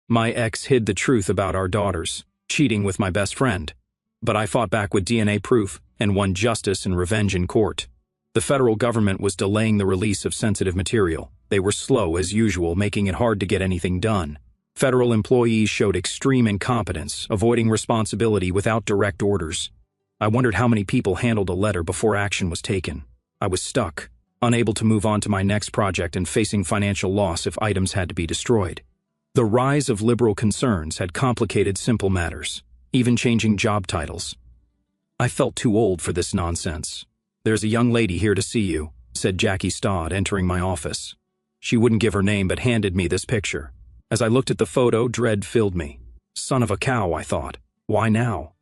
My ex hid the truth about our daughters, cheating with my best friend. But I fought back with DNA proof and won justice and revenge in court. The federal government was delaying the release of sensitive material. They were slow as usual, making it hard to get anything done. Federal employees showed extreme incompetence, avoiding responsibility without direct orders. I wondered how many people handled a letter before action was taken. I was stuck, unable to move on to my next project and facing financial loss if items had to be destroyed. The rise of liberal concerns had complicated simple matters, even changing job titles. I felt too old for this nonsense. "There's a young lady here to see you," said Jackie Stodd, entering my office. She wouldn't give her name but handed me this picture. As I looked at the photo, dread filled me. Son of a cow, I thought. Why now?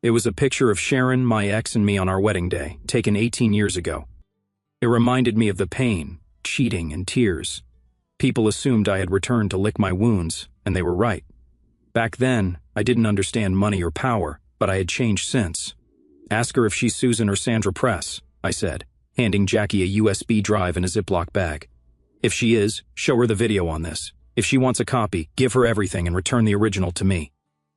It was a picture of Sharon, my ex, and me on our wedding day, taken 18 years ago. It reminded me of the pain, cheating, and tears. People assumed I had returned to lick my wounds, and they were right. Back then, I didn't understand money or power, but I had changed since. "Ask her if she's Susan or Sandra Press," I said, handing Jackie a USB drive in a Ziploc bag. "If she is, show her the video on this. If she wants a copy, give her everything and return the original to me.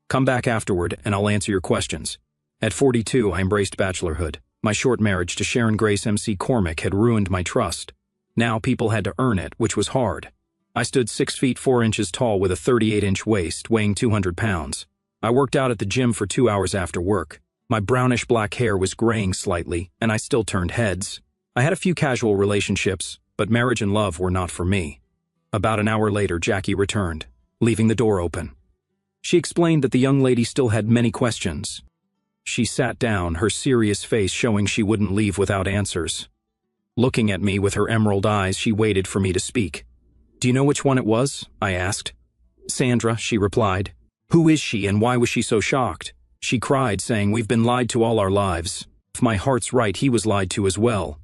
Come back afterward and I'll answer your questions." At 42, I embraced bachelorhood. My short marriage to Sharon Grace MC Cormick had ruined my trust. Now people had to earn it, which was hard. I stood 6 feet 4 inches tall with a 38-inch waist, weighing 200 pounds. I worked out at the gym for 2 hours after work. My brownish-black hair was graying slightly, and I still turned heads. I had a few casual relationships, but marriage and love were not for me. About an hour later, Jackie returned, leaving the door open. She explained that the young lady still had many questions. She sat down, her serious face showing she wouldn't leave without answers. Looking at me with her emerald eyes, she waited for me to speak. "Do you know which one it was?" I asked. "Sandra," she replied. "Who is she and why was she so shocked?" She cried, saying, "We've been lied to all our lives. If my heart's right, he was lied to as well."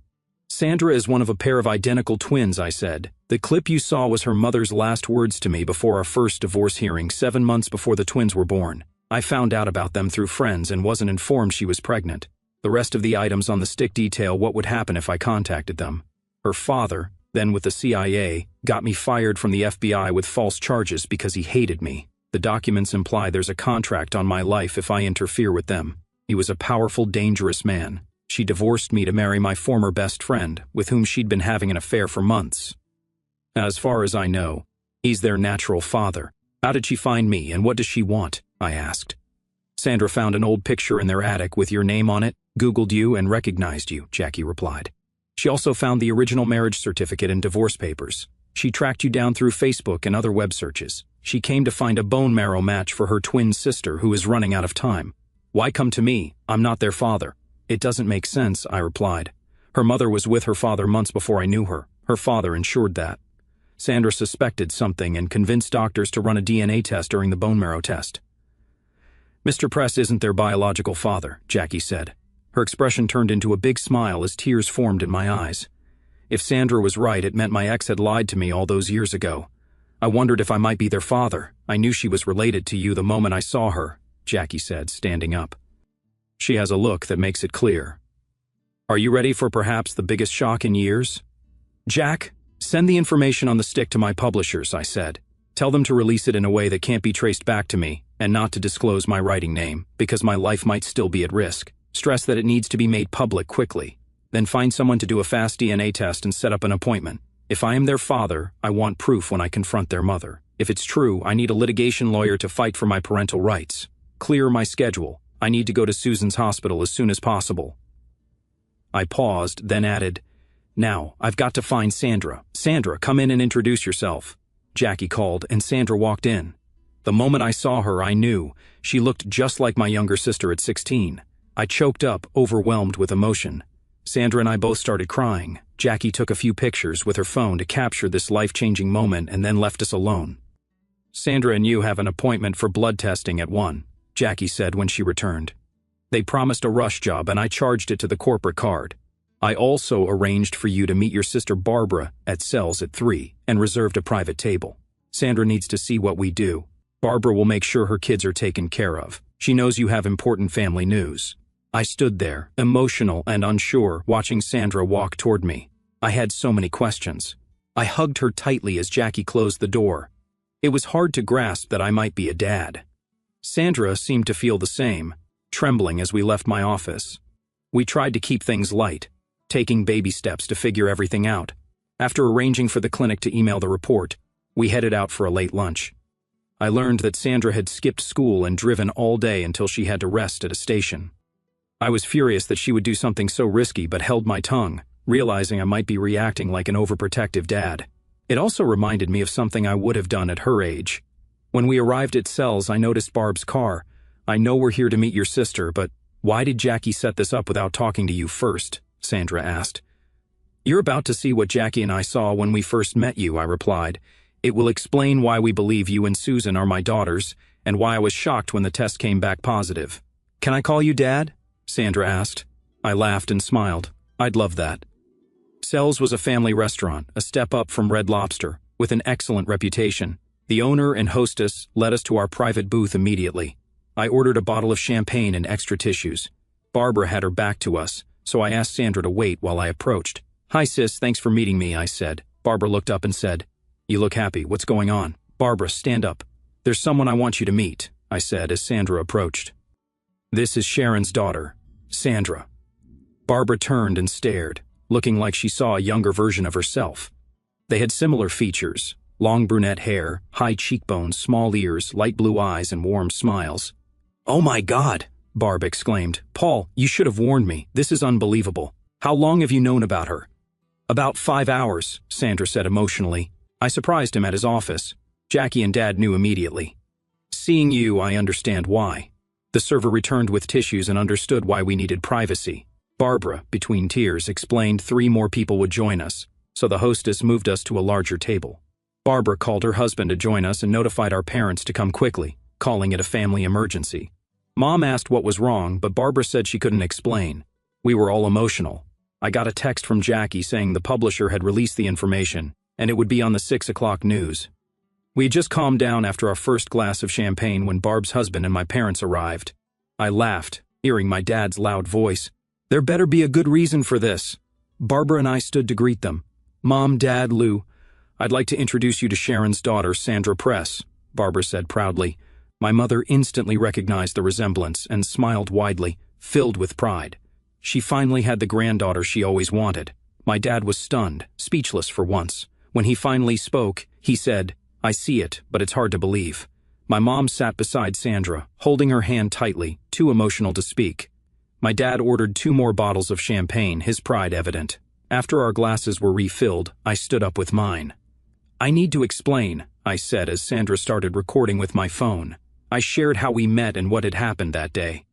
"Sandra is one of a pair of identical twins," I said. "The clip you saw was her mother's last words to me before our first divorce hearing 7 months before the twins were born. I found out about them through friends and wasn't informed she was pregnant. The rest of the items on the stick detail what would happen if I contacted them. Her father, then with the CIA, got me fired from the FBI with false charges because he hated me. The documents imply there's a contract on my life if I interfere with them. He was a powerful, dangerous man. She divorced me to marry my former best friend, with whom she'd been having an affair for months. As far as I know, he's their natural father. How did she find me and what does she want?" I asked. "Sandra found an old picture in their attic with your name on it, Googled you, and recognized you," Jackie replied. "She also found the original marriage certificate and divorce papers. She tracked you down through Facebook and other web searches. She came to find a bone marrow match for her twin sister who is running out of time. Why come to me? I'm not their father." "It doesn't make sense," I replied. "Her mother was with her father months before I knew her. Her father ensured that." Sandra suspected something and convinced doctors to run a DNA test during the bone marrow test. "Mr. Press isn't their biological father," Jackie said. Her expression turned into a big smile as tears formed in my eyes. If Sandra was right, it meant my ex had lied to me all those years ago. "I wondered if I might be their father. I knew she was related to you the moment I saw her," Jackie said, standing up. She has a look that makes it clear. "Are you ready for perhaps the biggest shock in years?" "Jack, send the information on the stick to my publishers," I said. "Tell them to release it in a way that can't be traced back to me, and not to disclose my writing name, because my life might still be at risk. Stress that it needs to be made public quickly. Then find someone to do a fast DNA test and set up an appointment. If I am their father, I want proof when I confront their mother. If it's true, I need a litigation lawyer to fight for my parental rights. Clear my schedule. I need to go to Susan's hospital as soon as possible." I paused, then added, "Now, I've got to find Sandra. Sandra, come in and introduce yourself." Jackie called, and Sandra walked in. The moment I saw her, I knew. She looked just like my younger sister at 16. I choked up, overwhelmed with emotion. Sandra and I both started crying. Jackie took a few pictures with her phone to capture this life-changing moment and then left us alone. "Sandra and you have an appointment for blood testing at 1, Jackie said when she returned. "They promised a rush job and I charged it to the corporate card. I also arranged for you to meet your sister Barbara at Cells at 3 and reserved a private table. Sandra needs to see what we do. Barbara will make sure her kids are taken care of. She knows you have important family news." I stood there, emotional and unsure, watching Sandra walk toward me. I had so many questions. I hugged her tightly as Jackie closed the door. It was hard to grasp that I might be a dad. Sandra seemed to feel the same, trembling as we left my office. We tried to keep things light, taking baby steps to figure everything out. After arranging for the clinic to email the report, we headed out for a late lunch. I learned that Sandra had skipped school and driven all day until she had to rest at a station. I was furious that she would do something so risky but held my tongue, realizing I might be reacting like an overprotective dad. It also reminded me of something I would have done at her age. When we arrived at Sells, I noticed Barb's car. "I know we're here to meet your sister, but why did Jackie set this up without talking to you first?" Sandra asked. "You're about to see what Jackie and I saw when we first met you," I replied. "It will explain why we believe you and Susan are my daughters, and why I was shocked when the test came back positive." "Can I call you Dad?" Sandra asked. I laughed and smiled. I'd love that. Sells was a family restaurant, a step up from Red Lobster, with an excellent reputation. The owner and hostess led us to our private booth immediately. I ordered a bottle of champagne and extra tissues. Barbara had her back to us, so I asked Sandra to wait while I approached. "Hi sis, thanks for meeting me," I said. Barbara looked up and said, "You look happy. What's going on?" "Barbara, stand up. There's someone I want you to meet," I said as Sandra approached. "This is Sharon's daughter, Sandra." Barbara turned and stared, looking like she saw a younger version of herself. They had similar features: long brunette hair, high cheekbones, small ears, light blue eyes, and warm smiles. "Oh my God!" Barb exclaimed. "Paul, you should have warned me. This is unbelievable. How long have you known about her?" "About 5 hours," Sandra said emotionally. "I surprised him at his office. Jackie and Dad knew immediately. Seeing you, I understand why." The server returned with tissues and understood why we needed privacy. Barbara, between tears, explained 3 more people would join us, so the hostess moved us to a larger table. Barbara called her husband to join us and notified our parents to come quickly, calling it a family emergency. Mom asked what was wrong, but Barbara said she couldn't explain. We were all emotional. I got a text from Jackie saying the publisher had released the information, and it would be on the 6 o'clock news. We had just calmed down after our first glass of champagne when Barb's husband and my parents arrived. I laughed, hearing my dad's loud voice. "There better be a good reason for this." Barbara and I stood to greet them. "Mom, Dad, Lou, I'd like to introduce you to Sharon's daughter, Sandra Press," Barbara said proudly. My mother instantly recognized the resemblance and smiled widely, filled with pride. She finally had the granddaughter she always wanted. My dad was stunned, speechless for once. When he finally spoke, he said, "I see it, but it's hard to believe." My mom sat beside Sandra, holding her hand tightly, too emotional to speak. My dad ordered 2 more bottles of champagne, his pride evident. After our glasses were refilled, I stood up with mine. "I need to explain," I said as Sandra started recording with my phone. I shared how we met and what had happened that day.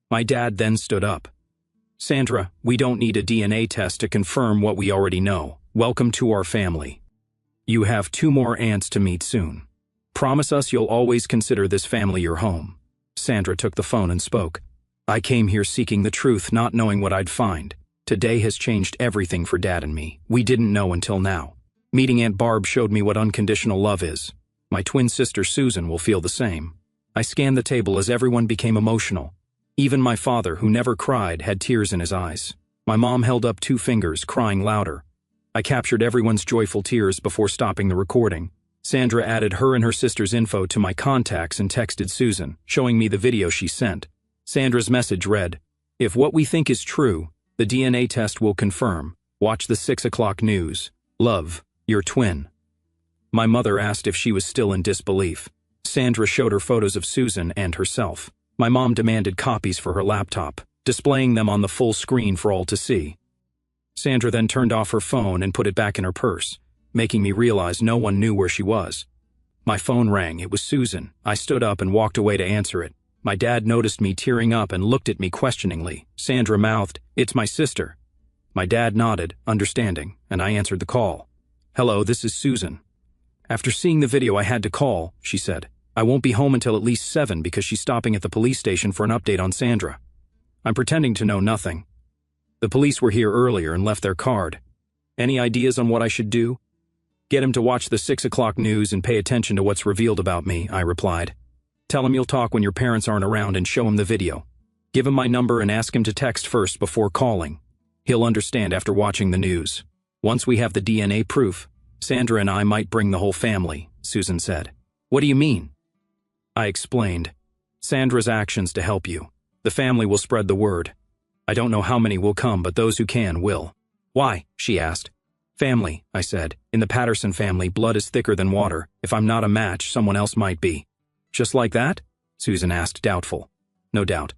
My dad then stood up. "Sandra, we don't need a DNA test to confirm what we already know. Welcome to our family. You have 2 more aunts to meet soon. Promise us you'll always consider this family your home." Sandra took the phone and spoke. "I came here seeking the truth, not knowing what I'd find. Today has changed everything for Dad and me. We didn't know until now. Meeting Aunt Barb showed me what unconditional love is. My twin sister Susan will feel the same." I scanned the table as everyone became emotional. Even my father, who never cried, had tears in his eyes. My mom held up 2 fingers, crying louder. I captured everyone's joyful tears before stopping the recording. Sandra added her and her sister's info to my contacts and texted Susan, showing me the video she sent. Sandra's message read, "If what we think is true, the DNA test will confirm. Watch the 6 o'clock news. Love, your twin." My mother asked if she was still in disbelief. Sandra showed her photos of Susan and herself. My mom demanded copies for her laptop, displaying them on the full screen for all to see. Sandra then turned off her phone and put it back in her purse, making me realize no one knew where she was. My phone rang. It was Susan. I stood up and walked away to answer it. My dad noticed me tearing up and looked at me questioningly. Sandra mouthed, "It's my sister." My dad nodded, understanding, and I answered the call. "Hello, this is Susan." "After seeing the video, I had to call," she said. "I won't be home until at least 7 because she's stopping at the police station for an update on Sandra." I'm pretending to know nothing. "The police were here earlier and left their card. Any ideas on what I should do?" "Get him to watch the 6 o'clock news and pay attention to what's revealed about me," I replied. "Tell him you'll talk when your parents aren't around and show him the video. Give him my number and ask him to text first before calling. He'll understand after watching the news. Once we have the DNA proof, Sandra and I might bring the whole family," Susan said. What do you mean? I explained. Sandra's actions to help you. The family will spread the word. I don't know how many will come, but those who can will. Why? She asked. Family, I said. In the Patterson family, blood is thicker than water. If I'm not a match, someone else might be. Just like that? Susan asked, doubtful. No doubt.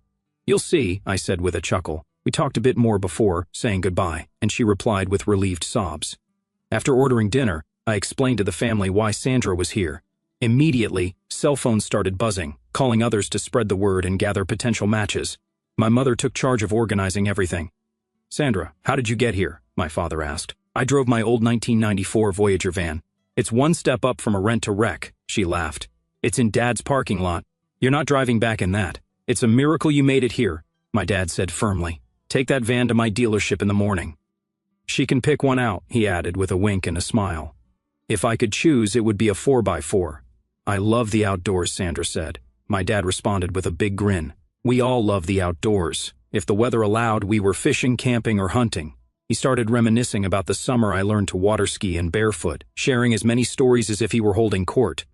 You'll see, I said with a chuckle. We talked a bit more before saying goodbye, and she replied with relieved sobs. After ordering dinner, I explained to the family why Sandra was here. Immediately, cell phones started buzzing, calling others to spread the word and gather potential matches. My mother took charge of organizing everything. Sandra, how did you get here? My father asked. I drove my old 1994 Voyager van. It's one step up from a rent-to-wreck, she laughed. It's in Dad's parking lot. You're not driving back in that. It's a miracle you made it here, my dad said firmly. Take that van to my dealership in the morning. She can pick one out, he added with a wink and a smile. If I could choose, it would be a 4x4. I love the outdoors, Sandra said. My dad responded with a big grin. We all love the outdoors. If the weather allowed, we were fishing, camping, or hunting. He started reminiscing about the summer I learned to water ski and barefoot, sharing as many stories as if he were holding court.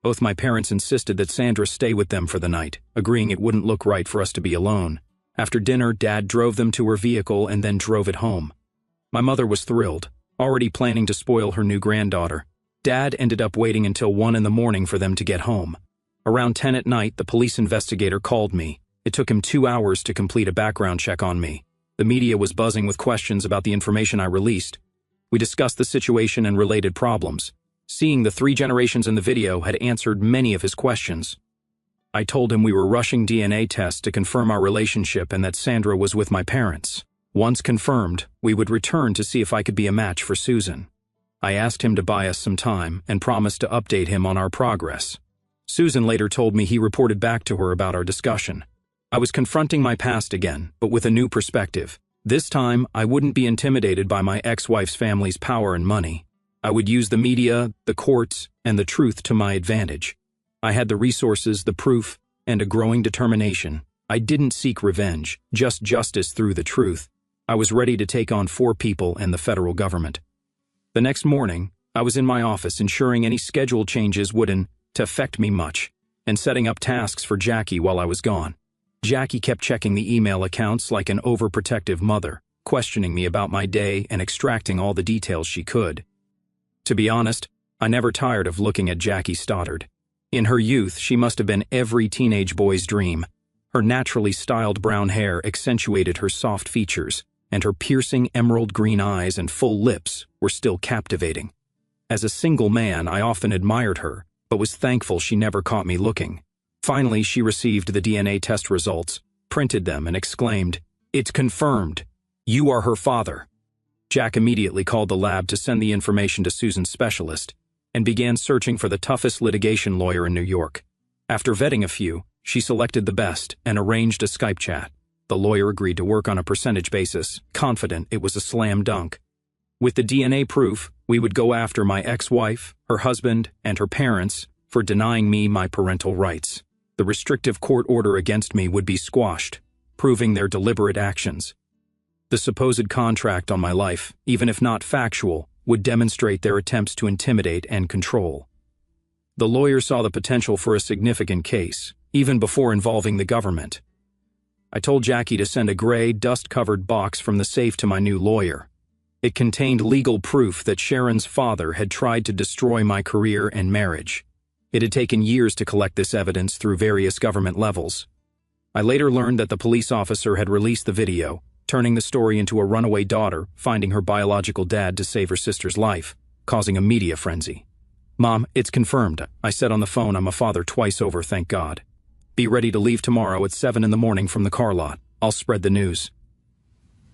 Both my parents insisted that Sandra stay with them for the night, agreeing it wouldn't look right for us to be alone. After dinner, Dad drove them to her vehicle and then drove it home. My mother was thrilled, already planning to spoil her new granddaughter. Dad ended up waiting until 1 in the morning for them to get home. Around 10 at night, the police investigator called me. It took him 2 hours to complete a background check on me. The media was buzzing with questions about the information I released. We discussed the situation and related problems. Seeing the 3 generations in the video had answered many of his questions. I told him we were rushing DNA tests to confirm our relationship and that Sandra was with my parents. Once confirmed, we would return to see if I could be a match for Susan. I asked him to buy us some time and promised to update him on our progress. Susan later told me he reported back to her about our discussion. I was confronting my past again, but with a new perspective. This time, I wouldn't be intimidated by my ex-wife's family's power and money. I would use the media, the courts, and the truth to my advantage. I had the resources, the proof, and a growing determination. I didn't seek revenge, just justice through the truth. I was ready to take on 4 people and the federal government. The next morning, I was in my office ensuring any schedule changes wouldn't affect me much, and setting up tasks for Jackie while I was gone. Jackie kept checking the email accounts like an overprotective mother, questioning me about my day and extracting all the details she could. To be honest, I never tired of looking at Jackie Stoddard. In her youth, she must have been every teenage boy's dream. Her naturally styled brown hair accentuated her soft features, and her piercing emerald green eyes and full lips were still captivating. As a single man, I often admired her, but was thankful she never caught me looking. Finally, she received the DNA test results, printed them, and exclaimed, "It's confirmed. You are her father." Jack immediately called the lab to send the information to Susan's specialist and began searching for the toughest litigation lawyer in New York. After vetting a few, she selected the best and arranged a Skype chat. The lawyer agreed to work on a percentage basis, confident it was a slam dunk. With the DNA proof, we would go after my ex-wife, her husband, and her parents for denying me my parental rights. The restrictive court order against me would be squashed, proving their deliberate actions. The supposed contract on my life, even if not factual, would demonstrate their attempts to intimidate and control. The lawyer saw the potential for a significant case, even before involving the government. I told Jackie to send a gray, dust-covered box from the safe to my new lawyer. It contained legal proof that Sharon's father had tried to destroy my career and marriage. It had taken years to collect this evidence through various government levels. I later learned that the police officer had released the video, turning the story into a runaway daughter finding her biological dad to save her sister's life, causing a media frenzy. "Mom, it's confirmed. I said on the phone I'm a father twice over, thank God. Be ready to leave tomorrow at 7 in the morning from the car lot. I'll spread the news."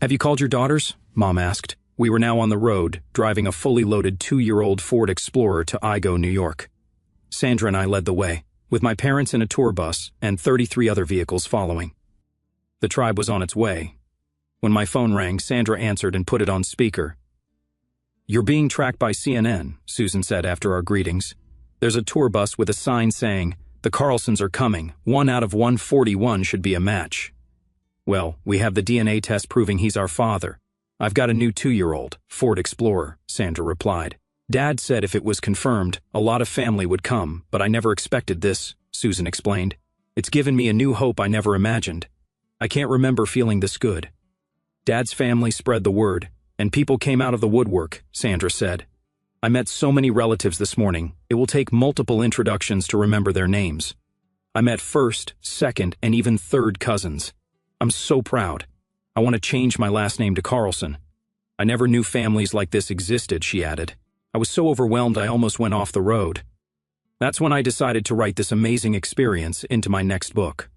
"Have you called your daughters?" Mom asked. We were now on the road, driving a fully loaded 2-year-old Ford Explorer to Igo, New York. Sandra and I led the way, with my parents in a tour bus and 33 other vehicles following. The tribe was on its way. When my phone rang, Sandra answered and put it on speaker. "You're being tracked by CNN," Susan said after our greetings. "There's a tour bus with a sign saying, 'The Carlsons are coming. 1 out of 141 should be a match.' Well, we have the DNA test proving he's our father. I've got a new 2-year-old, Ford Explorer," Sandra replied. Dad said if it was confirmed, a lot of family would come, but I never expected this, Susan explained. It's given me a new hope I never imagined. I can't remember feeling this good. Dad's family spread the word, and people came out of the woodwork, Sandra said. I met so many relatives this morning, it will take multiple introductions to remember their names. I met first, second, and even third cousins. I'm so proud. I want to change my last name to Carlson. I never knew families like this existed, she added. I was so overwhelmed I almost went off the road. That's when I decided to write this amazing experience into my next book.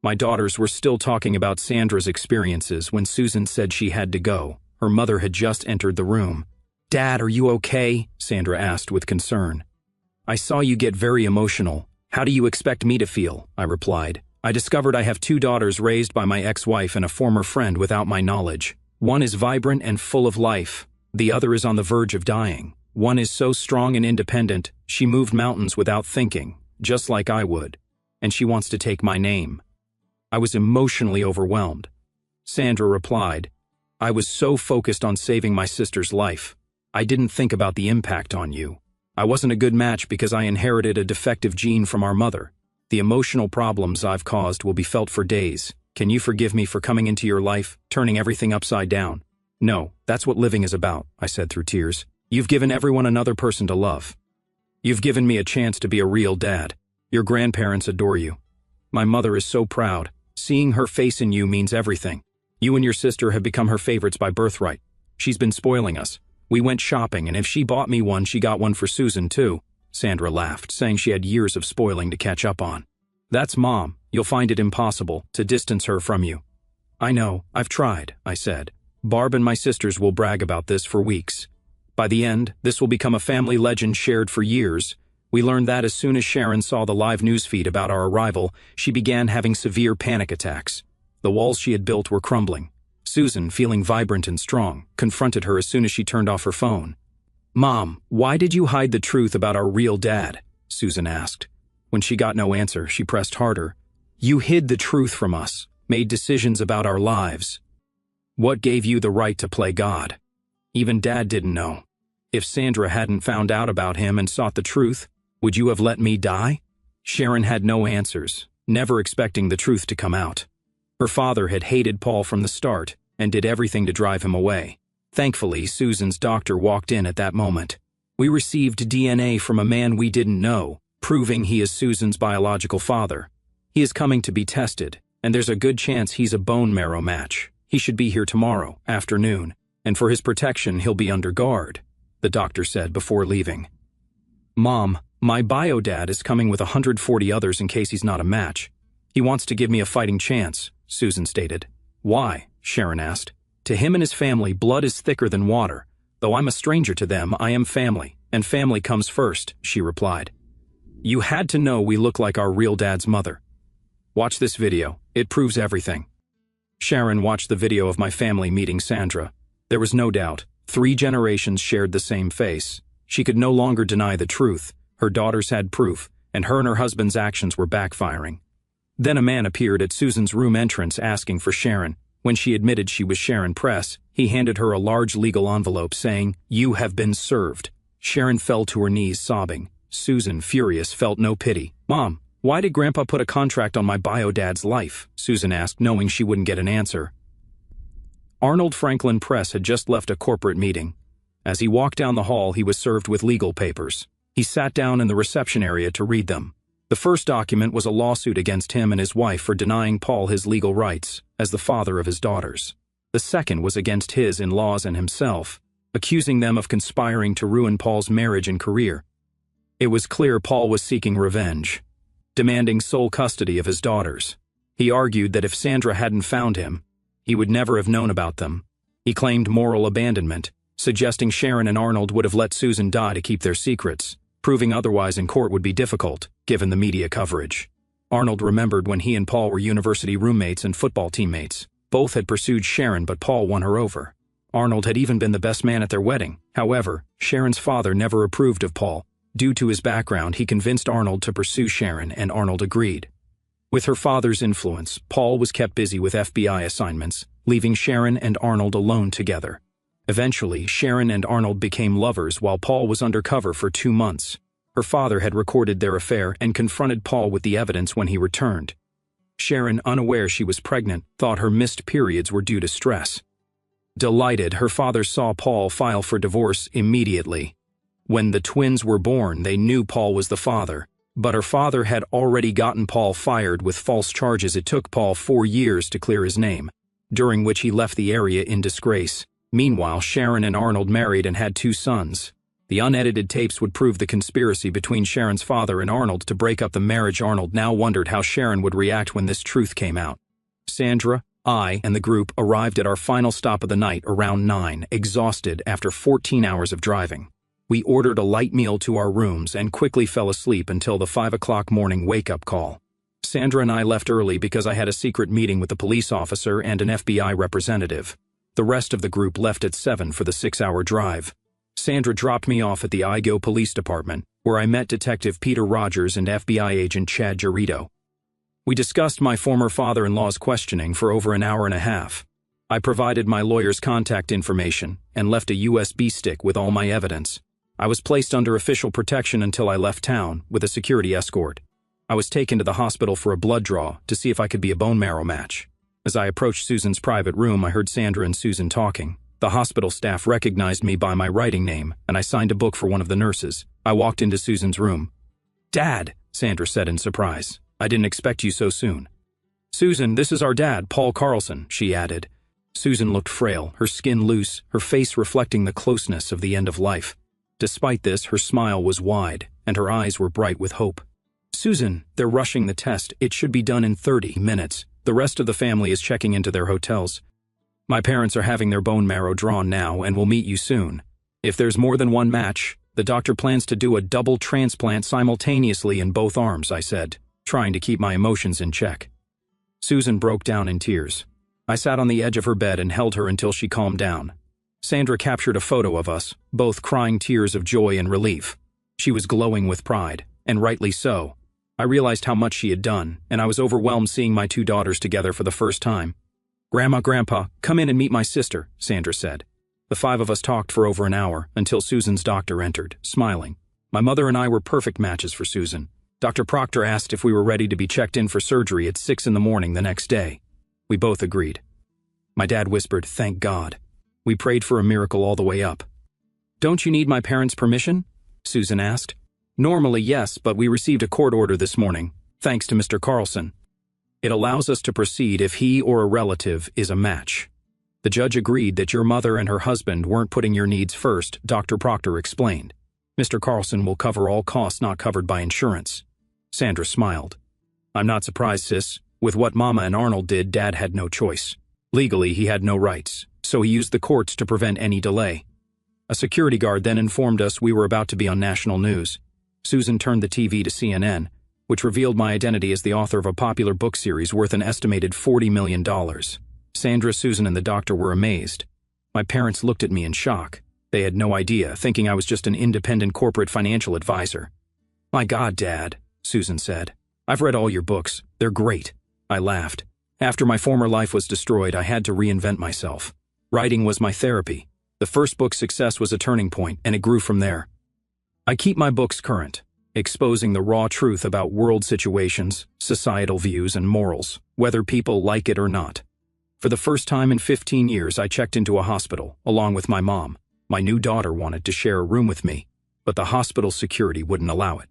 My daughters were still talking about Sandra's experiences when Susan said she had to go. Her mother had just entered the room. Dad, are you okay? Sandra asked with concern. I saw you get very emotional. How do you expect me to feel? I replied. I discovered I have 2 daughters raised by my ex-wife and a former friend without my knowledge. One is vibrant and full of life. The other is on the verge of dying. One is so strong and independent, she moved mountains without thinking, just like I would. And she wants to take my name. I was emotionally overwhelmed. Sandra replied, I was so focused on saving my sister's life. I didn't think about the impact on you. I wasn't a good match because I inherited a defective gene from our mother. The emotional problems I've caused will be felt for days. Can you forgive me for coming into your life, turning everything upside down? No, that's what living is about, I said through tears. You've given everyone another person to love. You've given me a chance to be a real dad. Your grandparents adore you. My mother is so proud. Seeing her face in you means everything. You and your sister have become her favorites by birthright. She's been spoiling us. We went shopping, and if she bought me one, she got one for Susan, too. Sandra laughed, saying she had years of spoiling to catch up on. That's Mom. You'll find it impossible to distance her from you. I know, I've tried, I said. Barb and my sisters will brag about this for weeks. By the end, this will become a family legend shared for years. We learned that as soon as Sharon saw the live news feed about our arrival, she began having severe panic attacks. The walls she had built were crumbling. Susan, feeling vibrant and strong, confronted her as soon as she turned off her phone. Mom, why did you hide the truth about our real dad? Susan asked. When she got no answer, she pressed harder. You hid the truth from us, made decisions about our lives. What gave you the right to play God? Even Dad didn't know. If Sandra hadn't found out about him and sought the truth, would you have let me die? Sharon had no answers, never expecting the truth to come out. Her father had hated Paul from the start and did everything to drive him away. Thankfully, Susan's doctor walked in at that moment. We received DNA from a man we didn't know, proving he is Susan's biological father. He is coming to be tested, and there's a good chance he's a bone marrow match. He should be here tomorrow afternoon, and for his protection he'll be under guard, the doctor said before leaving. Mom, my bio-dad is coming with 140 others in case he's not a match. He wants to give me a fighting chance, Susan stated. Why? Sharon asked. To him and his family, blood is thicker than water. Though I'm a stranger to them, I am family, and family comes first, she replied. You had to know we look like our real dad's mother. Watch this video. It proves everything. Sharon watched the video of my family meeting Sandra. There was no doubt. 3 generations shared the same face. She could no longer deny the truth. Her daughters had proof, and her husband's actions were backfiring. Then a man appeared at Susan's room entrance asking for Sharon. When she admitted she was Sharon Press, he handed her a large legal envelope saying, You have been served. Sharon fell to her knees sobbing. Susan, furious, felt no pity. Mom, why did Grandpa put a contract on my bio-dad's life? Susan asked, knowing she wouldn't get an answer. Arnold Franklin Press had just left a corporate meeting. As he walked down the hall, he was served with legal papers. He sat down in the reception area to read them. The first document was a lawsuit against him and his wife for denying Paul his legal rights as the father of his daughters. The second was against his in-laws and himself, accusing them of conspiring to ruin Paul's marriage and career. It was clear Paul was seeking revenge, demanding sole custody of his daughters. He argued that if Sandra hadn't found him, he would never have known about them. He claimed moral abandonment, suggesting Sharon and Arnold would have let Susan die to keep their secrets. Proving otherwise in court would be difficult, given the media coverage. Arnold remembered when he and Paul were university roommates and football teammates. Both had pursued Sharon, but Paul won her over. Arnold had even been the best man at their wedding. However, Sharon's father never approved of Paul. Due to his background, he convinced Arnold to pursue Sharon, and Arnold agreed. With her father's influence, Paul was kept busy with FBI assignments, leaving Sharon and Arnold alone together. Eventually, Sharon and Arnold became lovers while Paul was undercover for 2 months. Her father had recorded their affair and confronted Paul with the evidence when he returned. Sharon, unaware she was pregnant, thought her missed periods were due to stress. Delighted, her father saw Paul file for divorce immediately. When the twins were born, they knew Paul was the father, but her father had already gotten Paul fired with false charges. It took Paul 4 years to clear his name, during which he left the area in disgrace. Meanwhile, Sharon and Arnold married and had 2 sons. The unedited tapes would prove the conspiracy between Sharon's father and Arnold to break up the marriage. Arnold now wondered how Sharon would react when this truth came out. Sandra, I, and the group arrived at our final stop of the night around 9, exhausted after 14 hours of driving. We ordered a light meal to our rooms and quickly fell asleep until the 5 o'clock morning wake-up call. Sandra and I left early because I had a secret meeting with a police officer and an FBI representative. The rest of the group left at 7 for the 6-hour drive. Sandra dropped me off at the IGO Police Department, where I met Detective Peter Rogers and FBI agent Chad Garrido. We discussed my former father-in-law's questioning for over an hour and a half. I provided my lawyer's contact information and left a USB stick with all my evidence. I was placed under official protection until I left town with a security escort. I was taken to the hospital for a blood draw to see if I could be a bone marrow match. As I approached Susan's private room, I heard Sandra and Susan talking. The hospital staff recognized me by my writing name, and I signed a book for one of the nurses. I walked into Susan's room. "Dad," Sandra said in surprise. "I didn't expect you so soon." "Susan, this is our dad, Paul Carlson," she added. Susan looked frail, her skin loose, her face reflecting the closeness of the end of life. Despite this, her smile was wide, and her eyes were bright with hope. "Susan, they're rushing the test. It should be done in 30 minutes. The rest of the family is checking into their hotels. My parents are having their bone marrow drawn now and will meet you soon. If there's more than one match, the doctor plans to do a double transplant simultaneously in both arms," I said, trying to keep my emotions in check. Susan broke down in tears. I sat on the edge of her bed and held her until she calmed down. Sandra captured a photo of us, both crying tears of joy and relief. She was glowing with pride, and rightly so. I realized how much she had done, and I was overwhelmed seeing my 2 daughters together for the first time. "Grandma, Grandpa, come in and meet my sister," Sandra said. The 5 of us talked for over an hour until Susan's doctor entered, smiling. My mother and I were perfect matches for Susan. Dr. Proctor asked if we were ready to be checked in for surgery at 6 in the morning the next day. We both agreed. My dad whispered, "Thank God." We prayed for a miracle all the way up. "Don't you need my parents' permission?" Susan asked. "Normally, yes, but we received a court order this morning, thanks to Mr. Carlson. It allows us to proceed if he or a relative is a match. The judge agreed that your mother and her husband weren't putting your needs first," Dr. Proctor explained. "Mr. Carlson will cover all costs not covered by insurance." Sandra smiled. "I'm not surprised, sis. With what Mama and Arnold did, Dad had no choice. Legally, he had no rights, so he used the courts to prevent any delay." A security guard then informed us we were about to be on national news. Susan turned the TV to CNN, which revealed my identity as the author of a popular book series worth an estimated $40 million. Sandra, Susan, and the doctor were amazed. My parents looked at me in shock. They had no idea, thinking I was just an independent corporate financial advisor. "My God, Dad," Susan said. "I've read all your books. They're great." I laughed. After my former life was destroyed, I had to reinvent myself. Writing was my therapy. The first book's success was a turning point, and it grew from there. I keep my books current, exposing the raw truth about world situations, societal views, and morals, whether people like it or not. For the first time in 15 years, I checked into a hospital, along with my mom. My new daughter wanted to share a room with me, but the hospital security wouldn't allow it.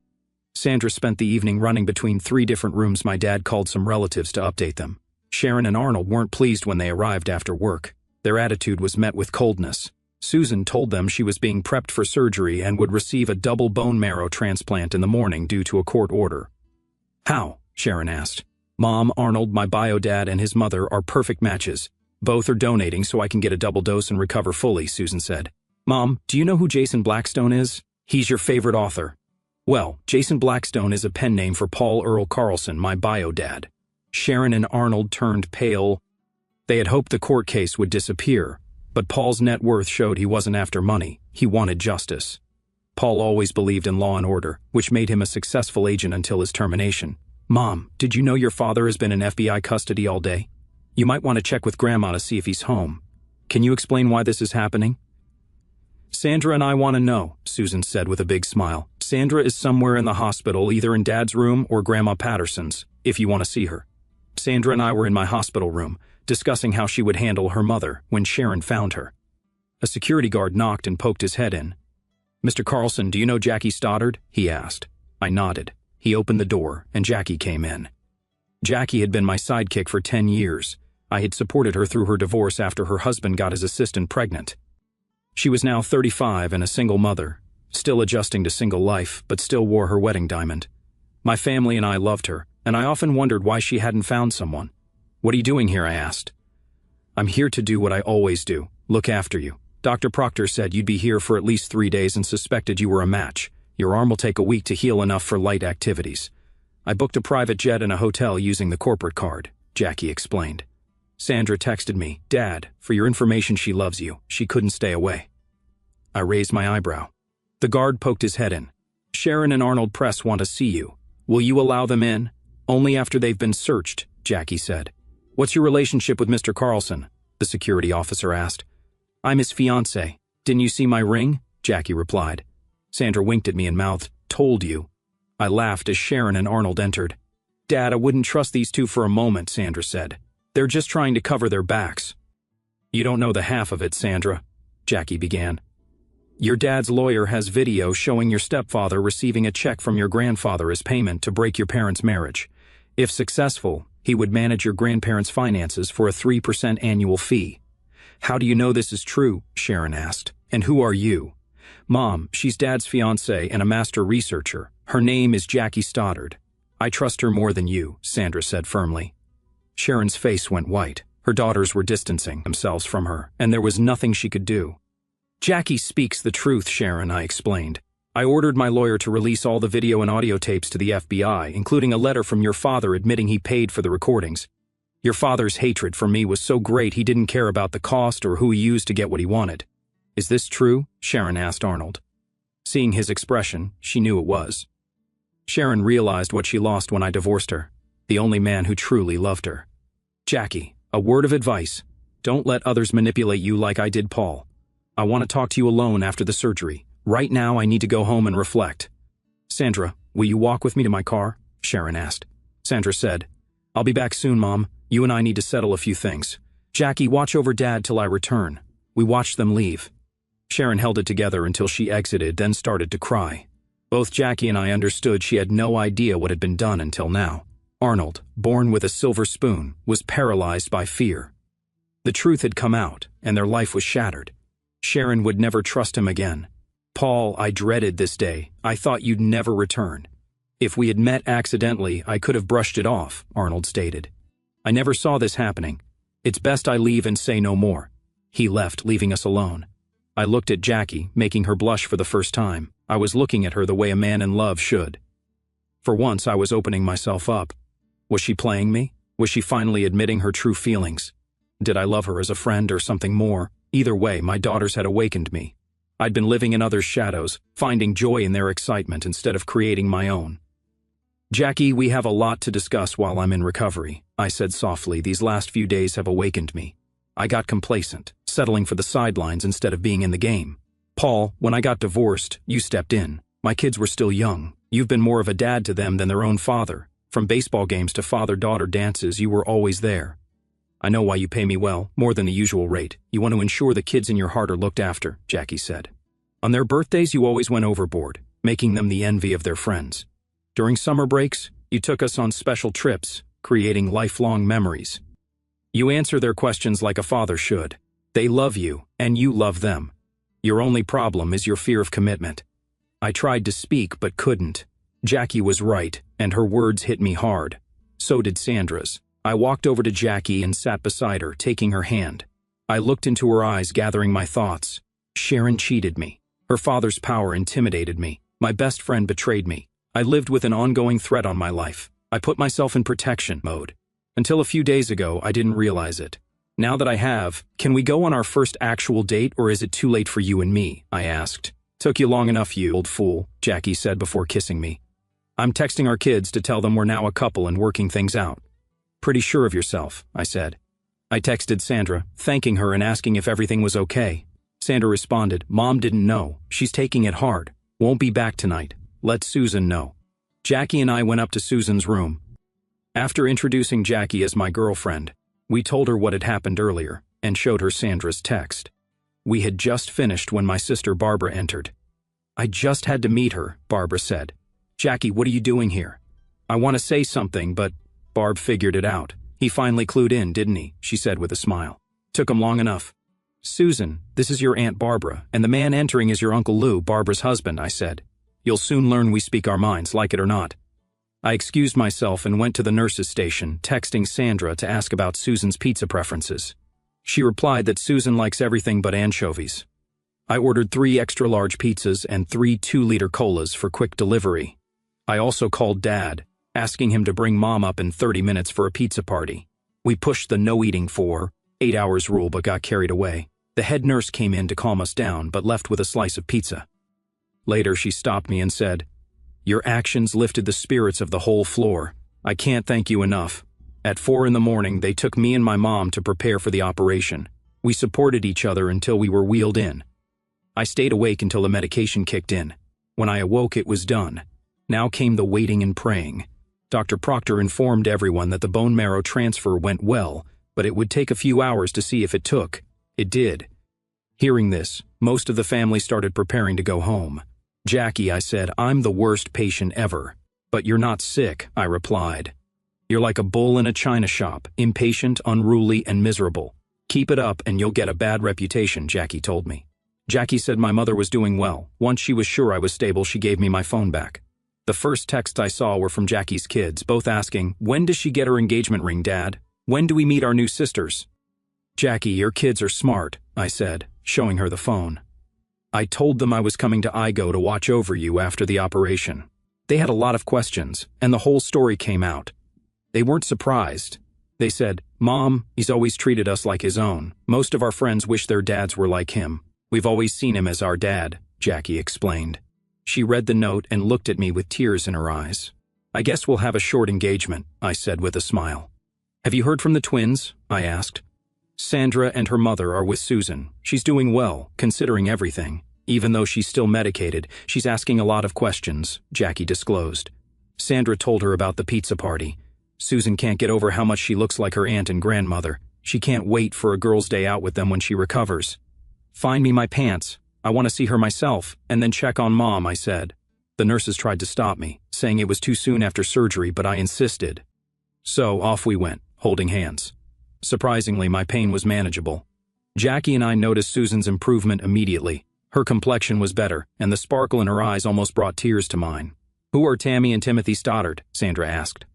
Sandra spent the evening running between 3 different rooms. My dad called some relatives to update them. Sharon and Arnold weren't pleased when they arrived after work. Their attitude was met with coldness. Susan told them she was being prepped for surgery and would receive a double bone marrow transplant in the morning due to a court order. "How?" Sharon asked. "Mom, Arnold, my bio dad, and his mother are perfect matches. Both are donating so I can get a double dose and recover fully," Susan said. "Mom, do you know who Jason Blackstone is? He's your favorite author." "Well, Jason Blackstone is a pen name for Paul Earl Carlson, my bio dad." Sharon and Arnold turned pale. They had hoped the court case would disappear, but Paul's net worth showed he wasn't after money. He wanted justice. Paul always believed in law and order, which made him a successful agent until his termination. "Mom, did you know your father has been in FBI custody all day? You might want to check with Grandma to see if he's home. Can you explain why this is happening?" Sandra and I want to know, Susan said with a big smile. Sandra is somewhere in the hospital, either in Dad's room or Grandma Patterson's, if you want to see her. Sandra and I were in my hospital room, discussing how she would handle her mother when Sharon found her. A security guard knocked and poked his head in. "Mr. Carlson, do you know Jackie Stoddard?" he asked. I nodded. He opened the door, and Jackie came in. Jackie had been my sidekick for 10 years. I had supported her through her divorce after her husband got his assistant pregnant. She was now 35 and a single mother, still adjusting to single life, but still wore her wedding diamond. My family and I loved her, and I often wondered why she hadn't found someone. "What are you doing here?" I asked. "I'm here to do what I always do, look after you. Dr. Proctor said you'd be here for at least 3 days and suspected you were a match. Your arm will take a week to heal enough for light activities. I booked a private jet and a hotel using the corporate card," Jackie explained. "Sandra texted me, 'Dad, for your information, she loves you. She couldn't stay away.'" I raised my eyebrow. The guard poked his head in. "Sharon and Arnold Press want to see you. Will you allow them in?" "Only after they've been searched," Jackie said. "What's your relationship with Mr. Carlson?" the security officer asked. "I'm his fiancé. Didn't you see my ring?" Jackie replied. Sandra winked at me and mouthed, "Told you." I laughed as Sharon and Arnold entered. "Dad, I wouldn't trust these two for a moment," Sandra said. "They're just trying to cover their backs." "You don't know the half of it, Sandra," Jackie began. "Your dad's lawyer has video showing your stepfather receiving a check from your grandfather as payment to break your parents' marriage. If successful, he would manage your grandparents' finances for a 3% annual fee." "How do you know this is true?" Sharon asked. "And who are you?" "Mom, she's Dad's fiancée and a master researcher. Her name is Jackie Stoddard." "I trust her more than you," Sandra said firmly. Sharon's face went white. Her daughters were distancing themselves from her, and there was nothing she could do. "Jackie speaks the truth, Sharon," I explained. "I ordered my lawyer to release all the video and audio tapes to the FBI, including a letter from your father admitting he paid for the recordings. Your father's hatred for me was so great he didn't care about the cost or who he used to get what he wanted." "Is this true?" Sharon asked Arnold. Seeing his expression, she knew it was. Sharon realized what she lost when I divorced her, the only man who truly loved her. "Jackie, a word of advice. Don't let others manipulate you like I did Paul. I want to talk to you alone after the surgery. Right now I need to go home and reflect." "Sandra, will you walk with me to my car?" Sharon asked. Sandra said, "I'll be back soon, Mom. You and I need to settle a few things. Jackie, watch over Dad till I return." We watched them leave. Sharon held it together until she exited, then started to cry. Both Jackie and I understood she had no idea what had been done until now. Arnold, born with a silver spoon, was paralyzed by fear. The truth had come out, and their life was shattered. Sharon would never trust him again. "Paul, I dreaded this day. I thought you'd never return. If we had met accidentally, I could have brushed it off," Arnold stated. "I never saw this happening. It's best I leave and say no more." He left, leaving us alone. I looked at Jackie, making her blush for the first time. I was looking at her the way a man in love should. For once, I was opening myself up. Was she playing me? Was she finally admitting her true feelings? Did I love her as a friend or something more? Either way, my daughters had awakened me. I'd been living in others' shadows, finding joy in their excitement instead of creating my own. "Jackie, we have a lot to discuss while I'm in recovery," I said softly. "These last few days have awakened me. I got complacent, settling for the sidelines instead of being in the game. Paul, when I got divorced, you stepped in. My kids were still young. You've been more of a dad to them than their own father. From baseball games to father-daughter dances, you were always there. I know why you pay me well, more than the usual rate. You want to ensure the kids in your heart are looked after," Jackie said. "On their birthdays, you always went overboard, making them the envy of their friends. During summer breaks, you took us on special trips, creating lifelong memories. You answer their questions like a father should. They love you, and you love them. Your only problem is your fear of commitment." I tried to speak but couldn't. Jackie was right, and her words hit me hard. So did Sandra's. I walked over to Jackie and sat beside her, taking her hand. I looked into her eyes, gathering my thoughts. Sharon cheated me. Her father's power intimidated me. My best friend betrayed me. I lived with an ongoing threat on my life. I put myself in protection mode. Until a few days ago, I didn't realize it. Now that I have, can we go on our first actual date, or is it too late for you and me? I asked. "Took you long enough, you old fool," Jackie said before kissing me. "I'm texting our kids to tell them we're now a couple and working things out." "Pretty sure of yourself," I said. I texted Sandra, thanking her and asking if everything was okay. Sandra responded, "Mom didn't know. She's taking it hard. Won't be back tonight. Let Susan know." Jackie and I went up to Susan's room. After introducing Jackie as my girlfriend, we told her what had happened earlier and showed her Sandra's text. We had just finished when my sister Barbara entered. "I just had to meet her," Barbara said. "Jackie, what are you doing here?" "I want to say something, but—" Barb figured it out. "He finally clued in, didn't he?" she said with a smile. "Took him long enough." "Susan, this is your Aunt Barbara, and the man entering is your Uncle Lou, Barbara's husband," I said. "You'll soon learn we speak our minds, like it or not." I excused myself and went to the nurse's station, texting Sandra to ask about Susan's pizza preferences. She replied that Susan likes everything but anchovies. I ordered 3 extra-large pizzas and 3 2-liter colas for quick delivery. I also called Dad, asking him to bring Mom up in 30 minutes for a pizza party. We pushed the no-eating for 8 hours rule but got carried away. The head nurse came in to calm us down but left with a slice of pizza. Later, she stopped me and said, "Your actions lifted the spirits of the whole floor. I can't thank you enough." At 4 in the morning, they took me and my mom to prepare for the operation. We supported each other until we were wheeled in. I stayed awake until the medication kicked in. When I awoke, it was done. Now came the waiting and praying. Dr. Proctor informed everyone that the bone marrow transfer went well, but it would take a few hours to see if it took. It did. Hearing this, most of the family started preparing to go home. "Jackie," I said, "I'm the worst patient ever." "But you're not sick," I replied. "You're like a bull in a china shop, impatient, unruly, and miserable. Keep it up and you'll get a bad reputation," Jackie told me. Jackie said my mother was doing well. Once she was sure I was stable, she gave me my phone back. The first texts I saw were from Jackie's kids, both asking, "When does she get her engagement ring, Dad? When do we meet our new sisters?" "Jackie, your kids are smart," I said, showing her the phone. "I told them I was coming to IGO to watch over you after the operation. They had a lot of questions, and the whole story came out. They weren't surprised. They said, 'Mom, he's always treated us like his own. Most of our friends wish their dads were like him. We've always seen him as our dad,'" Jackie explained. She read the note and looked at me with tears in her eyes. "I guess we'll have a short engagement," I said with a smile. "Have you heard from the twins?" I asked. "Sandra and her mother are with Susan. She's doing well, considering everything. Even though she's still medicated, she's asking a lot of questions," Jackie disclosed. Sandra told her about the pizza party. "Susan can't get over how much she looks like her aunt and grandmother. She can't wait for a girls' day out with them when she recovers." "Find me my pants. I want to see her myself, and then check on Mom," I said. The nurses tried to stop me, saying it was too soon after surgery, but I insisted. So off we went, holding hands. Surprisingly, my pain was manageable. Jackie and I noticed Susan's improvement immediately. Her complexion was better, and the sparkle in her eyes almost brought tears to mine. "Who are Tammy and Timothy Stoddard?" Sandra asked.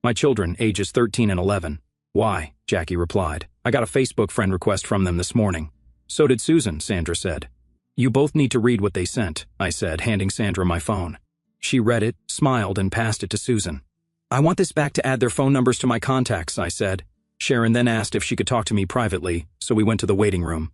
"My children, ages 13 and 11. "Why?" Jackie replied. "I got a Facebook friend request from them this morning." "So did Susan," Sandra said. "You both need to read what they sent," I said, handing Sandra my phone. She read it, smiled, and passed it to Susan. "I want this back to add their phone numbers to my contacts," I said. Sharon then asked if she could talk to me privately, so we went to the waiting room.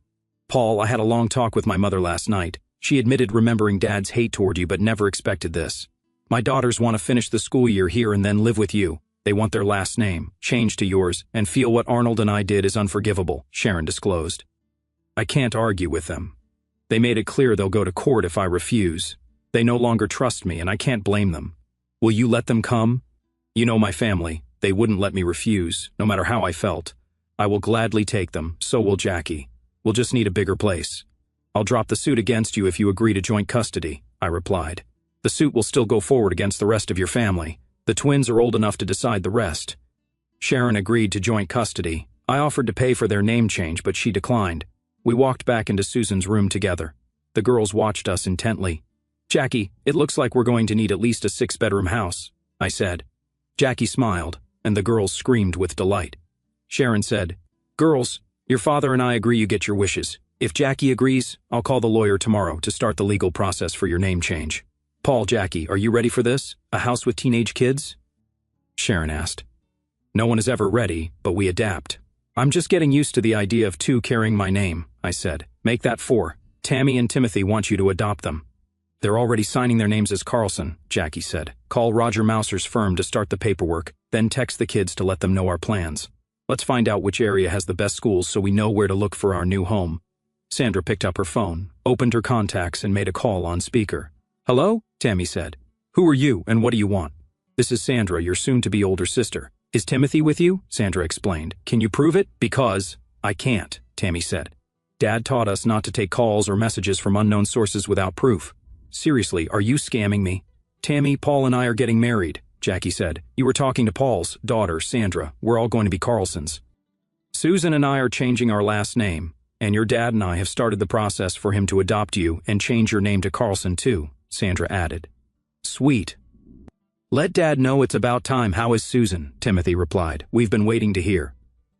"Paul, I had a long talk with my mother last night. She admitted remembering Dad's hate toward you but never expected this. My daughters want to finish the school year here and then live with you. They want their last name, changed to yours, and feel what Arnold and I did is unforgivable," Sharon disclosed. "I can't argue with them. They made it clear they'll go to court if I refuse. They no longer trust me, and I can't blame them. Will you let them come? You know my family. They wouldn't let me refuse, no matter how I felt. I will gladly take them, so will Jackie. We'll just need a bigger place. I'll drop the suit against you if you agree to joint custody," I replied. "The suit will still go forward against the rest of your family. The twins are old enough to decide the rest." Sharon agreed to joint custody. I offered to pay for their name change, but she declined. We walked back into Susan's room together. The girls watched us intently. "Jackie, it looks like we're going to need at least a 6-bedroom house," I said. Jackie smiled, and the girls screamed with delight. Sharon said, "Girls, your father and I agree you get your wishes. If Jackie agrees, I'll call the lawyer tomorrow to start the legal process for your name change. Paul, Jackie, are you ready for this? A house with teenage kids?" Sharon asked. "No one is ever ready, but we adapt. I'm just getting used to the idea of 2 carrying my name," I said. "Make that 4. Tammy and Timothy want you to adopt them." "They're already signing their names as Carlson," Jackie said. "Call Roger Mouser's firm to start the paperwork, then text the kids to let them know our plans. Let's find out which area has the best schools so we know where to look for our new home." Sandra picked up her phone, opened her contacts, and made a call on speaker. "Hello?" Tammy said. "Who are you, and what do you want?" "This is Sandra, your soon-to-be older sister. Is Timothy with you?" Sandra explained. "Can you prove it?" "Because I can't," Tammy said. "Dad taught us not to take calls or messages from unknown sources without proof. Seriously, are you scamming me?" "Tammy, Paul and I are getting married," Jackie said. "You were talking to Paul's daughter, Sandra. We're all going to be Carlsons. Susan and I are changing our last name, and your dad and I have started the process for him to adopt you and change your name to Carlson too," Sandra added. "Sweet. Let Dad know it's about time. How is Susan?" Timothy replied. "We've been waiting to hear."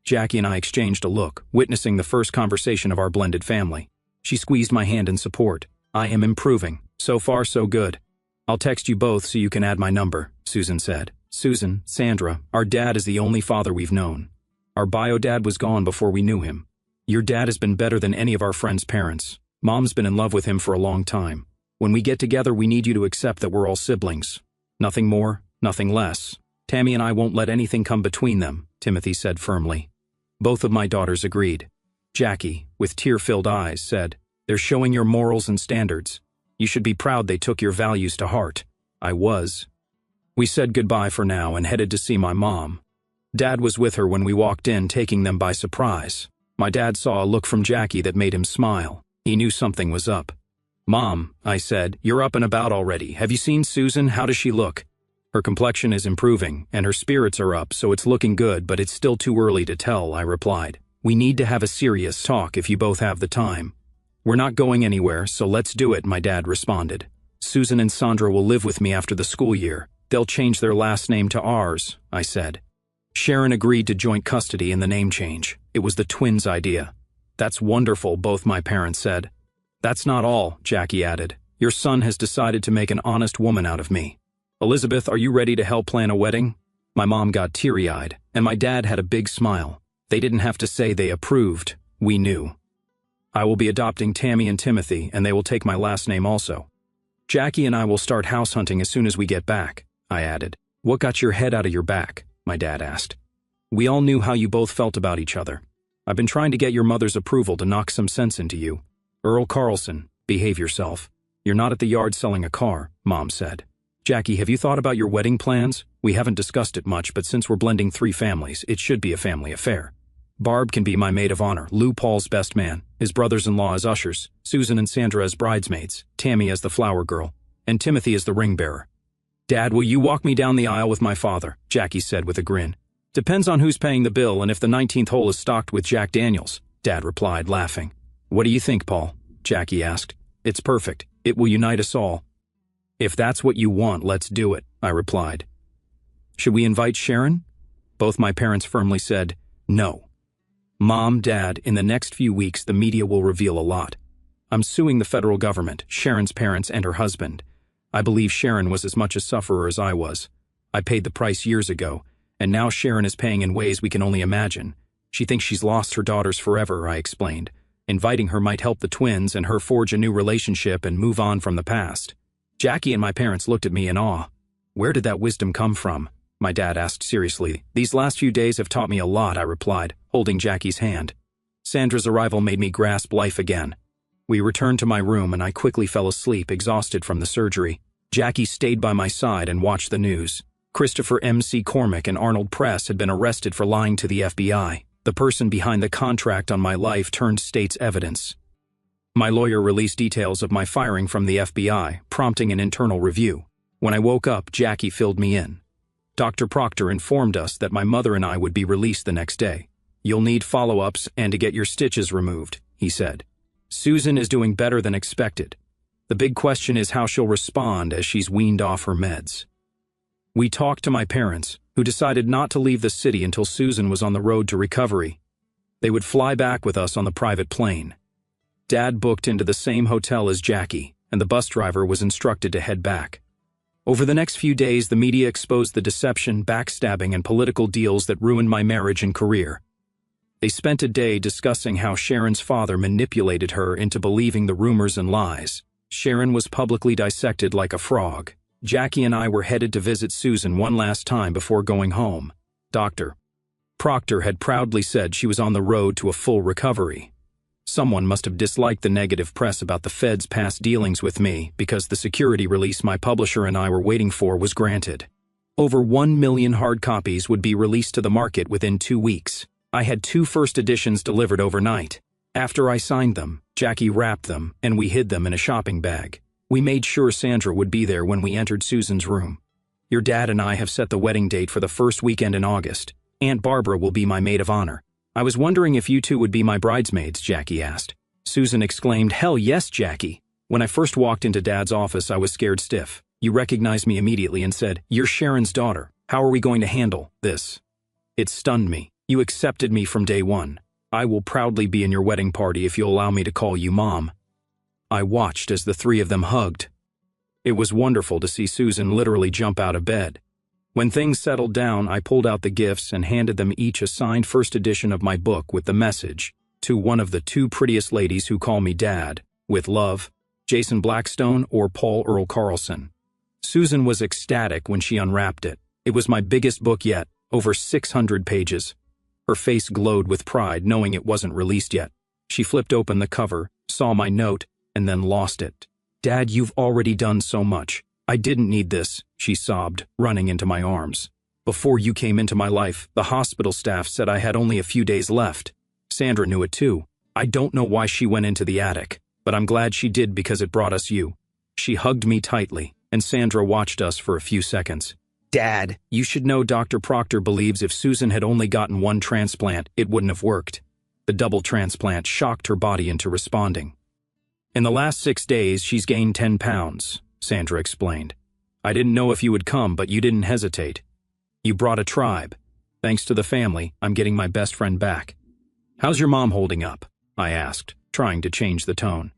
Jackie and I exchanged a look, witnessing the first conversation of our blended family. She squeezed my hand in support. "I am improving. So far, so good. I'll text you both so you can add my number," Susan said. "Susan, Sandra, our dad is the only father we've known. Our bio dad was gone before we knew him. Your dad has been better than any of our friends' parents. Mom's been in love with him for a long time. When we get together, we need you to accept that we're all siblings. Nothing more, nothing less. Tammy and I won't let anything come between them," Timothy said firmly. Both of my daughters agreed. Jackie, with tear-filled eyes, said, "They're showing your morals and standards. You should be proud they took your values to heart." I was. We said goodbye for now and headed to see my mom. Dad was with her when we walked in, taking them by surprise. My dad saw a look from Jackie that made him smile. He knew something was up. "Mom," I said, "you're up and about already. Have you seen Susan? How does she look?" "Her complexion is improving, and her spirits are up, so it's looking good, but it's still too early to tell," I replied. "We need to have a serious talk if you both have the time." "We're not going anywhere, so let's do it," my dad responded. "Susan and Sandra will live with me after the school year. They'll change their last name to ours," I said. Sharon agreed to joint custody in the name change. It was the twins' idea. "That's wonderful," both my parents said. "That's not all," Jackie added. "Your son has decided to make an honest woman out of me. Elizabeth, are you ready to help plan a wedding?" My mom got teary-eyed, and my dad had a big smile. They didn't have to say they approved. We knew. "I will be adopting Tammy and Timothy, and they will take my last name also. Jackie and I will start house hunting as soon as we get back," I added. "What got your head out of your back?" my dad asked. "We all knew how you both felt about each other. I've been trying to get your mother's approval to knock some sense into you. Earl Carlson, behave yourself. You're not at the yard selling a car," Mom said. "Jackie, have you thought about your wedding plans? We haven't discussed it much, but since we're blending 3 families, it should be a family affair. Barb can be my maid of honor, Lou Paul's best man, his brothers-in-law as ushers, Susan and Sandra as bridesmaids, Tammy as the flower girl, and Timothy as the ring bearer." "Dad, will you walk me down the aisle with my father?" Jackie said with a grin. "Depends on who's paying the bill and if the 19th hole is stocked with Jack Daniels," Dad replied, laughing. "What do you think, Paul?" Jackie asked. "It's perfect. It will unite us all." "If that's what you want, let's do it," I replied. "Should we invite Sharon?" Both my parents firmly said, "No." "Mom, Dad, in the next few weeks the media will reveal a lot. I'm suing the federal government, Sharon's parents, and her husband. I believe Sharon was as much a sufferer as I was. I paid the price years ago, and now Sharon is paying in ways we can only imagine. She thinks she's lost her daughters forever," I explained. "Inviting her might help the twins and her forge a new relationship and move on from the past." Jackie and my parents looked at me in awe. "Where did that wisdom come from?" my dad asked seriously. "These last few days have taught me a lot," I replied, holding Jackie's hand. Sandra's arrival made me grasp life again. We returned to my room and I quickly fell asleep, exhausted from the surgery. Jackie stayed by my side and watched the news. Christopher M.C. Cormick and Arnold Press had been arrested for lying to the FBI. The person behind the contract on my life turned state's evidence. My lawyer released details of my firing from the FBI, prompting an internal review. When I woke up, Jackie filled me in. Dr. Proctor informed us that my mother and I would be released the next day. "You'll need follow-ups and to get your stitches removed," he said. "Susan is doing better than expected. The big question is how she'll respond as she's weaned off her meds." We talked to my parents, who decided not to leave the city until Susan was on the road to recovery. They would fly back with us on the private plane. Dad booked into the same hotel as Jackie, and the bus driver was instructed to head back. Over the next few days, the media exposed the deception, backstabbing, and political deals that ruined my marriage and career. They spent a day discussing how Sharon's father manipulated her into believing the rumors and lies. Sharon was publicly dissected like a frog. Jackie and I were headed to visit Susan one last time before going home. Dr. Proctor had proudly said she was on the road to a full recovery. Someone must have disliked the negative press about the Fed's past dealings with me because the security release my publisher and I were waiting for was granted. Over 1 million hard copies would be released to the market within 2 weeks. I had 2 first editions delivered overnight. After I signed them, Jackie wrapped them, and we hid them in a shopping bag. We made sure Sandra would be there when we entered Susan's room. Your dad and I have set the wedding date for the first weekend in August. Aunt Barbara will be my maid of honor. I was wondering if you two would be my bridesmaids, Jackie asked. Susan exclaimed, "Hell yes, Jackie." When I first walked into Dad's office, I was scared stiff. You recognized me immediately and said, "You're Sharon's daughter. How are we going to handle this?" It stunned me. You accepted me from day one. I will proudly be in your wedding party if you'll allow me to call you Mom. I watched as the 3 of them hugged. It was wonderful to see Susan literally jump out of bed. When things settled down, I pulled out the gifts and handed them each a signed first edition of my book with the message, "To one of the 2 prettiest ladies who call me Dad, with love, Jason Blackstone or Paul Earl Carlson." Susan was ecstatic when she unwrapped it. It was my biggest book yet, over 600 pages. Her face glowed with pride knowing it wasn't released yet. She flipped open the cover, saw my note, and then lost it. "Dad, you've already done so much. I didn't need this," she sobbed, running into my arms. "Before you came into my life, the hospital staff said I had only a few days left. Sandra knew it too. I don't know why she went into the attic, but I'm glad she did because it brought us you." She hugged me tightly, and Sandra watched us for a few seconds. "Dad, you should know Dr. Proctor believes if Susan had only gotten 1 transplant, it wouldn't have worked." The double transplant shocked her body into responding. "In the last 6 days, she's gained 10 pounds, Sandra explained. "I didn't know if you would come, but you didn't hesitate. You brought a tribe. Thanks to the family, I'm getting my best friend back." "How's your mom holding up?" I asked, trying to change the tone.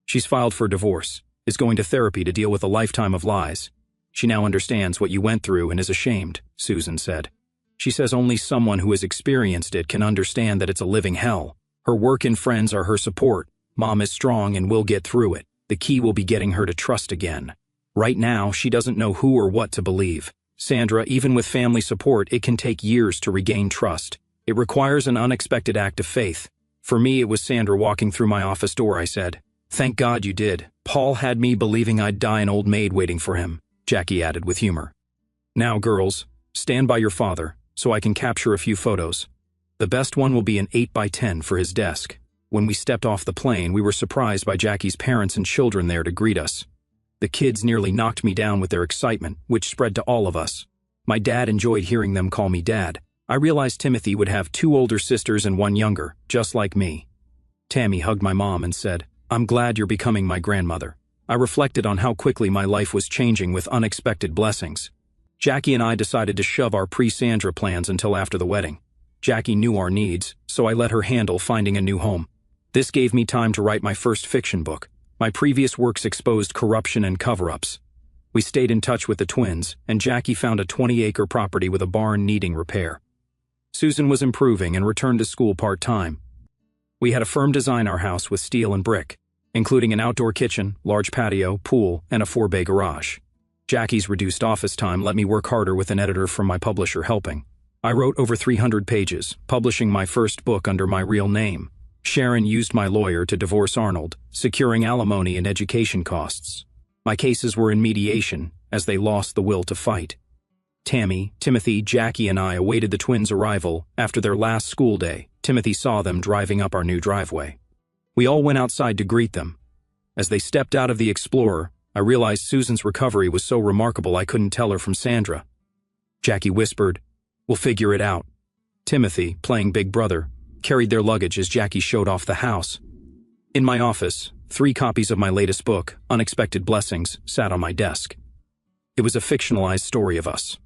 "She's filed for divorce, is going to therapy to deal with a lifetime of lies. She now understands what you went through and is ashamed," Susan said. "She says only someone who has experienced it can understand that it's a living hell. Her work and friends are her support. Mom is strong and will get through it. The key will be getting her to trust again. Right now, she doesn't know who or what to believe. Sandra, even with family support, it can take years to regain trust. It requires an unexpected act of faith. For me, it was Sandra walking through my office door," I said. "Thank God you did. Paul had me believing I'd die an old maid waiting for him," Jackie added with humor. "Now, girls, stand by your father, so I can capture a few photos. The best one will be an 8x10 for his desk." When we stepped off the plane, we were surprised by Jackie's parents and children there to greet us. The kids nearly knocked me down with their excitement, which spread to all of us. My dad enjoyed hearing them call me Dad. I realized Timothy would have 2 older sisters and 1 younger, just like me. Tammy hugged my mom and said, "I'm glad you're becoming my grandmother." I reflected on how quickly my life was changing with unexpected blessings. Jackie and I decided to shove our pre-Sandra plans until after the wedding. Jackie knew our needs, so I let her handle finding a new home. This gave me time to write my first fiction book. My previous works exposed corruption and cover-ups. We stayed in touch with the twins, and Jackie found a 20-acre property with a barn needing repair. Susan was improving and returned to school part-time. We had a firm design our house with steel and brick, including an outdoor kitchen, large patio, pool, and a 4-bay garage. Jackie's reduced office time let me work harder with an editor from my publisher helping. I wrote over 300 pages, publishing my first book under my real name. Sharon used my lawyer to divorce Arnold, securing alimony and education costs. My cases were in mediation, as they lost the will to fight. Tammy, Timothy, Jackie, and I awaited the twins' arrival. After their last school day, Timothy saw them driving up our new driveway. We all went outside to greet them. As they stepped out of the Explorer, I realized Susan's recovery was so remarkable I couldn't tell her from Sandra. Jackie whispered, "We'll figure it out." Timothy, playing big brother, carried their luggage as Jackie showed off the house. In my office, 3 copies of my latest book, Unexpected Blessings, sat on my desk. It was a fictionalized story of us.